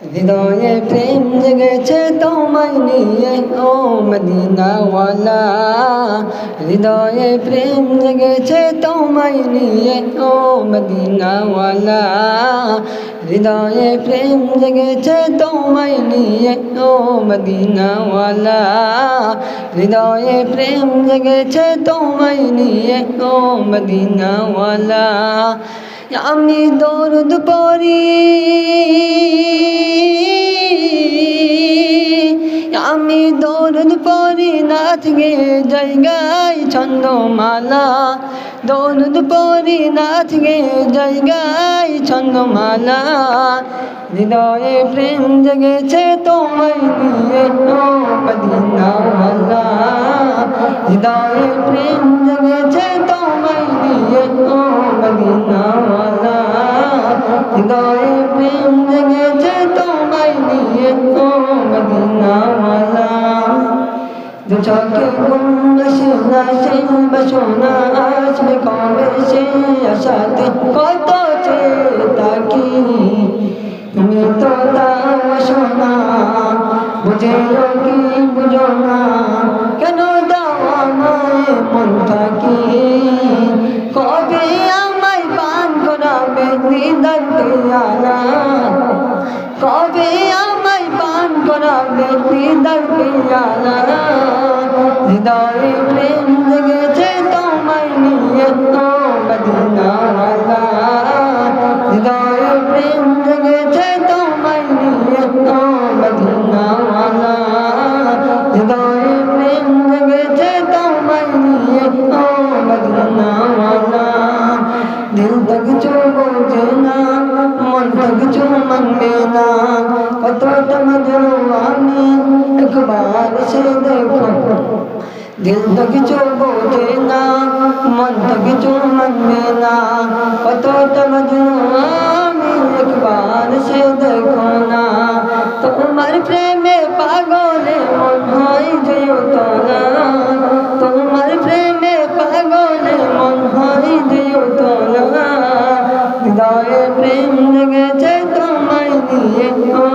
হৃদয়ে প্রেম জেগেছে তোমায় নিয়ে ও মদিনাওয়ালা, হৃদয়ে প্রেম জেগেছে তোমায় নিয়ে ও মদিনাওয়ালা, হৃদয়ে প্রেম জেগেছে তোমায় নিয়ে ও মদিনাওয়ালা, হৃদয়ে প্রেম জেগেছে তোমায় নিয়ে ও মদিনাওয়ালা। আমি দরুদ পড়ি, আমি দরুদ পড়ি নাথ গে জায়গায় ছন্দমালা, দরুদ পড়ি নাথ গে জায়গায় ছন্দমালা, হৃদয়ে প্রেম জেগেছে তোমায় নিয়ে ও মদিনাওয়ালা, হৃদয়ে প্রেম জেগেছে তোমায় নিয়ে ও মদিনাওয়ালা, হৃদয়ে প্রেম জেগেছে তোমায় নিয়ে ও মদিনাওয়ালা। দু চোখে ঘুম আসে না সেই বাসনা আসবে কবে সে আশাতে কত চেয়ে থাকি, তুমি তো দাও সোনা বুঝেও কি বুঝো না, কেন দাও আমায় মন থাকি, কবে আমায় পান করাবে দিদার পেয়ালা, কবে আমায় পান করাবে দিদার পেয়ালা, হৃদয়ে প্রেম জেগেছে তোমায় নিয়ে ও মদিনাওয়ালা, হৃদয়ে প্রেম জেগেছে তোমায় নিয়ে ও মদিনাওয়ালা, হৃদয়ে প্রেম জেগেছে তোমায় নিয়ে ও মদিনাওয়ালা। দিল তো কিছু বোঝে না, মন তো কিছু মানবে না, কতটা মজনু আমি একবার সে দেখো, দিল তো কিছু বোঝে না, মন তো কিছু মানবে না, কতটা মজনু আমি একবার সে দেখো না, তোমার প্রেমে পাগলে মন হয় যেও তোলা, তোমার প্রেমে পাগলে মন হয় যেও তোলা, হৃদয়ে প্রেম জেগেছে তোমায় নিয়ে ও